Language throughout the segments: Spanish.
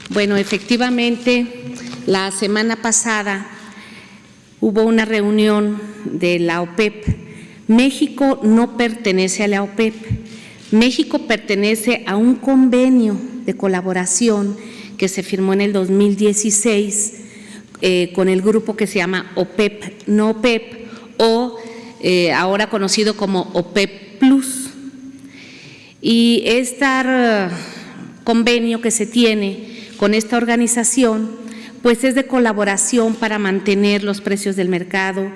Bueno, efectivamente, la semana pasada hubo una reunión de la OPEP. México no pertenece a la OPEP. México pertenece a un convenio de colaboración que se firmó en el 2016 con el grupo que se llama OPEP, no OPEP, o ahora conocido como OPEP Plus. Y este convenio que se tiene con esta organización, pues es de colaboración para mantener los precios del mercado,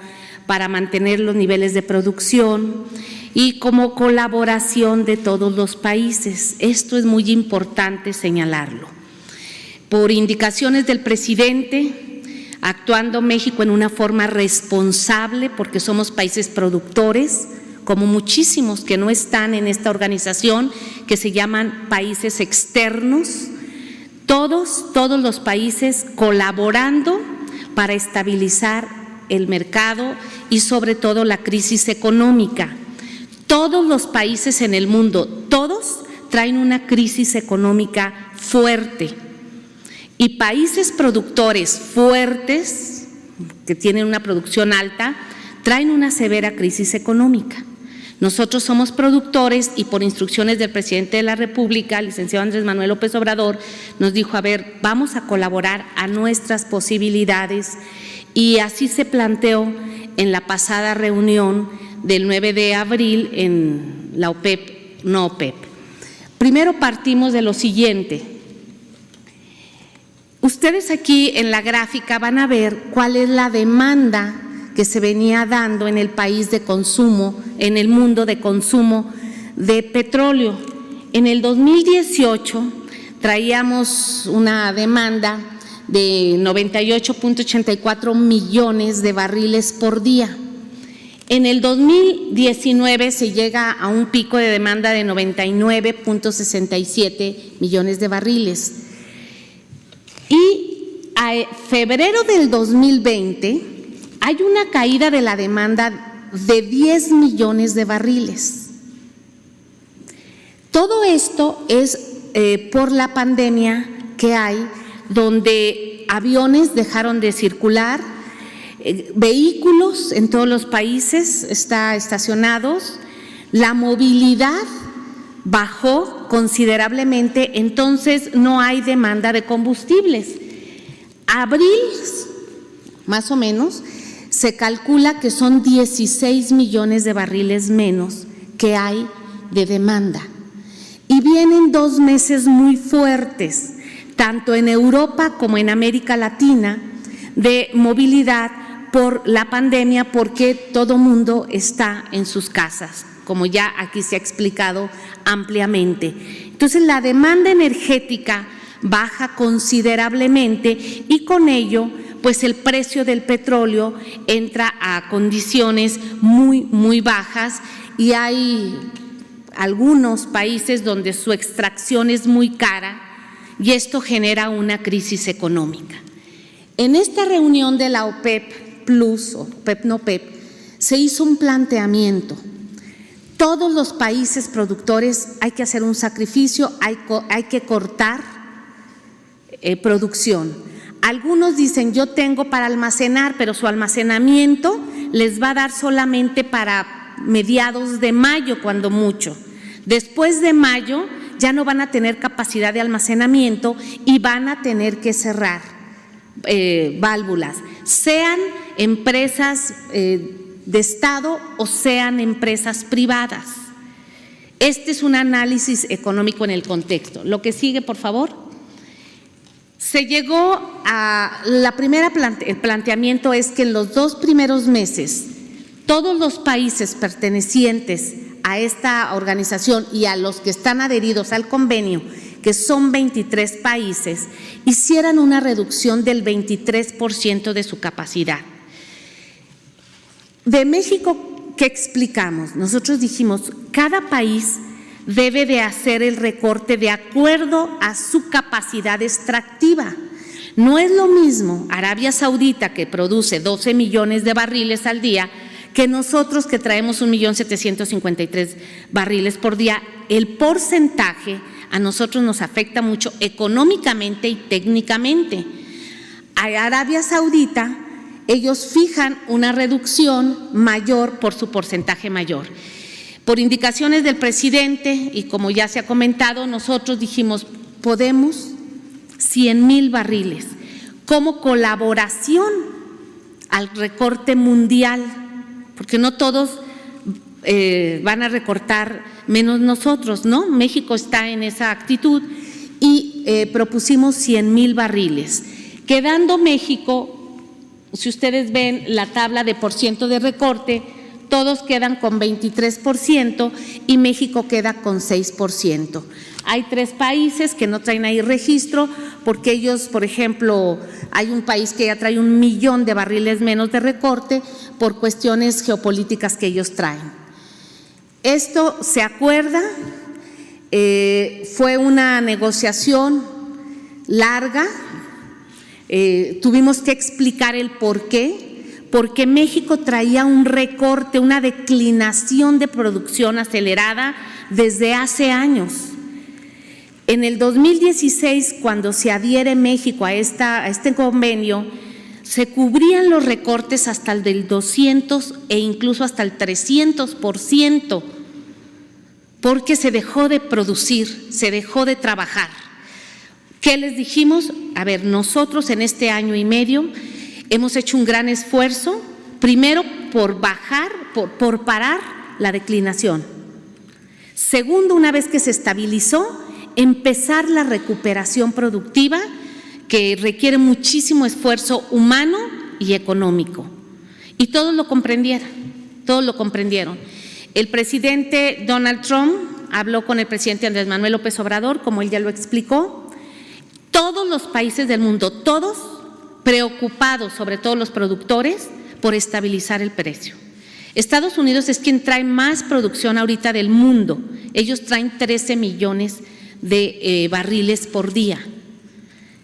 para mantener los niveles de producción y como colaboración de todos los países. Esto es muy importante señalarlo. Por indicaciones del presidente, actuando México en una forma responsable, porque somos países productores, como muchísimos que no están en esta organización, que se llaman países externos, todos los países colaborando para estabilizar el mercado y sobre todo la crisis económica. Todos los países en el mundo, todos traen una crisis económica fuerte y países productores fuertes, que tienen una producción alta, traen una severa crisis económica. Nosotros somos productores y por instrucciones del presidente de la República, licenciado Andrés Manuel López Obrador, nos dijo, a ver, vamos a colaborar a nuestras posibilidades y así se planteó en la pasada reunión del 9 de abril en la OPEP, no OPEP. Primero partimos de lo siguiente. Ustedes aquí en la gráfica van a ver cuál es la demanda que se venía dando en el país de consumo, en el mundo de consumo de petróleo. En el 2018 traíamos una demanda de 98.84 millones de barriles por día. En el 2019 se llega a un pico de demanda de 99.67 millones de barriles. Y a febrero del 2020 hay una caída de la demanda de 10 millones de barriles. Todo esto es por la pandemia que hay, donde aviones dejaron de circular, vehículos en todos los países están estacionados, la movilidad bajó considerablemente, entonces no hay demanda de combustibles. Abril, más o menos, se calcula que son 16 millones de barriles menos que hay de demanda. Y vienen 2 meses muy fuertes, tanto en Europa como en América Latina, de movilidad por la pandemia, porque todo mundo está en sus casas, como ya aquí se ha explicado ampliamente. Entonces, la demanda energética baja considerablemente y con ello, pues el precio del petróleo entra a condiciones muy bajas y hay algunos países donde su extracción es muy cara y esto genera una crisis económica. En esta reunión de la OPEP Plus, o OPEP no OPEP, se hizo un planteamiento. Todos los países productores hay que hacer un sacrificio, hay que cortar producción. Algunos dicen, yo tengo para almacenar, pero su almacenamiento les va a dar solamente para mediados de mayo, cuando mucho. Después de mayo ya no van a tener capacidad de almacenamiento y van a tener que cerrar válvulas, sean empresas de Estado o sean empresas privadas. Este es un análisis económico en el contexto. Lo que sigue, por favor. Se llegó a el planteamiento es que en los 2 primeros meses todos los países pertenecientes a esta organización y a los que están adheridos al convenio, que son 23 países, hicieran una reducción del 23% de su capacidad. De México, ¿qué explicamos? Nosotros dijimos, cada país debe de hacer el recorte de acuerdo a su capacidad extractiva. No es lo mismo Arabia Saudita, que produce 12 millones de barriles al día, que nosotros que traemos 1.753.000 barriles por día. El porcentaje a nosotros nos afecta mucho económicamente y técnicamente. A Arabia Saudita, ellos fijan una reducción mayor por su porcentaje mayor. Por indicaciones del presidente, y como ya se ha comentado, nosotros dijimos, podemos 100,000 barriles como colaboración al recorte mundial, porque no todos van a recortar menos nosotros, ¿no? México está en esa actitud y propusimos 100,000 barriles, quedando México, si ustedes ven la tabla de porciento de recorte, todos quedan con 23% y México queda con 6%. Hay 3 países que no traen ahí registro porque ellos, por ejemplo, hay un país que ya trae 1 millón de barriles menos de recorte por cuestiones geopolíticas que ellos traen. Esto se acuerda, fue una negociación larga, tuvimos que explicar el por qué, porque México traía un recorte, una declinación de producción acelerada desde hace años. En el 2016, cuando se adhiere México a este convenio, se cubrían los recortes hasta el del 200 e incluso hasta el 300%, porque se dejó de producir, se dejó de trabajar. ¿Qué les dijimos? A ver, nosotros en este año y medio hemos hecho un gran esfuerzo, primero por parar la declinación. Segundo, una vez que se estabilizó, empezar la recuperación productiva que requiere muchísimo esfuerzo humano y económico. Y todos lo comprendieron, todos lo comprendieron. El presidente Donald Trump habló con el presidente Andrés Manuel López Obrador, como él ya lo explicó. Todos los países del mundo, todos preocupados, sobre todo los productores, por estabilizar el precio. Estados Unidos es quien trae más producción ahorita del mundo. Ellos traen 13 millones de barriles por día.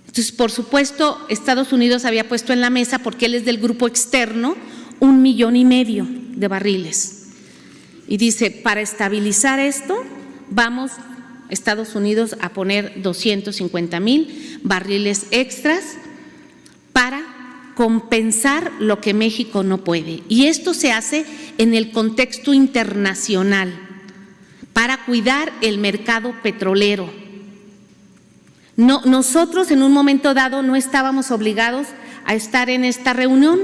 Entonces, por supuesto, Estados Unidos había puesto en la mesa, porque él es del grupo externo, 1,5 millones de barriles. Y dice, para estabilizar esto, vamos Estados Unidos a poner 250,000 barriles extras para compensar lo que México no puede. Y esto se hace en el contexto internacional para cuidar el mercado petrolero. No, nosotros en un momento dado no estábamos obligados a estar en esta reunión,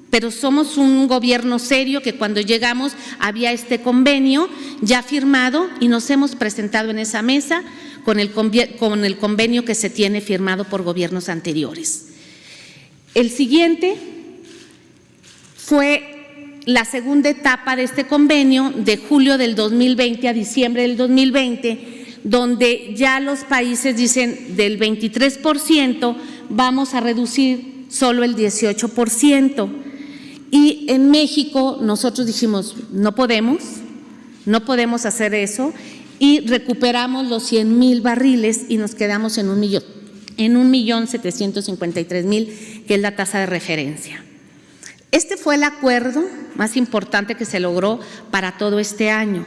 pero somos un gobierno serio que cuando llegamos había este convenio ya firmado y nos hemos presentado en esa mesa con el convenio que se tiene firmado por gobiernos anteriores. El siguiente fue la segunda etapa de este convenio, de julio del 2020 a diciembre del 2020, donde ya los países dicen del 23% vamos a reducir solo el 18%. Y en México nosotros dijimos, no podemos hacer eso, y recuperamos los 100,000 barriles y nos quedamos en 1,753,000, que es la tasa de referencia. Este fue el acuerdo más importante que se logró para todo este año,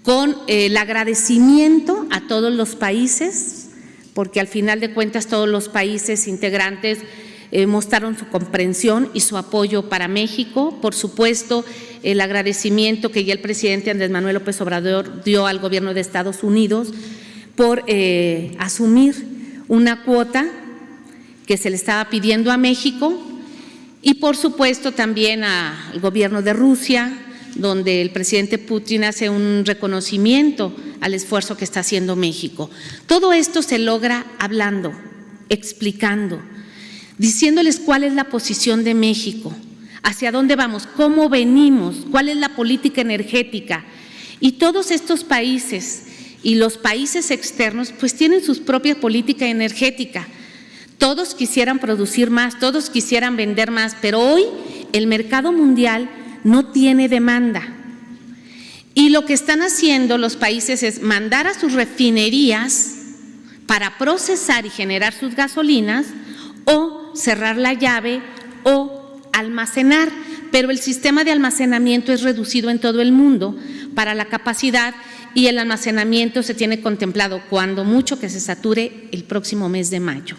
con el agradecimiento a todos los países, porque al final de cuentas todos los países integrantes mostraron su comprensión y su apoyo para México. Por supuesto, el agradecimiento que ya el presidente Andrés Manuel López Obrador dio al gobierno de Estados Unidos por asumir una cuota que se le estaba pidiendo a México, y por supuesto también al gobierno de Rusia, donde el presidente Putin hace un reconocimiento al esfuerzo que está haciendo México. Todo esto se logra hablando, explicando, diciéndoles cuál es la posición de México, hacia dónde vamos, cómo venimos, cuál es la política energética. Y todos estos países y los países externos pues tienen su propia política energética. Todos quisieran producir más, todos quisieran vender más, pero hoy el mercado mundial no tiene demanda. Y lo que están haciendo los países es mandar a sus refinerías para procesar y generar sus gasolinas, o cerrar la llave o almacenar, pero el sistema de almacenamiento es reducido en todo el mundo para la capacidad y el almacenamiento se tiene contemplado cuando mucho que se sature el próximo mes de mayo.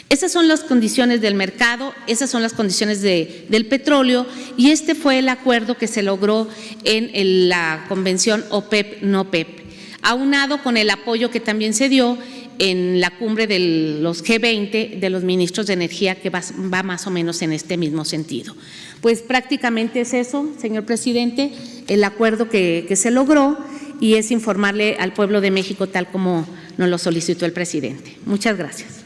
Esas son las condiciones del mercado, esas son las condiciones del petróleo y este fue el acuerdo que se logró en la convención OPEP-NOPEP, aunado con el apoyo que también se dio en la cumbre de los G20 de los ministros de energía, que va más o menos en este mismo sentido. Pues prácticamente es eso, señor presidente, el acuerdo que se logró, y es informarle al pueblo de México tal como nos lo solicitó el presidente. Muchas gracias.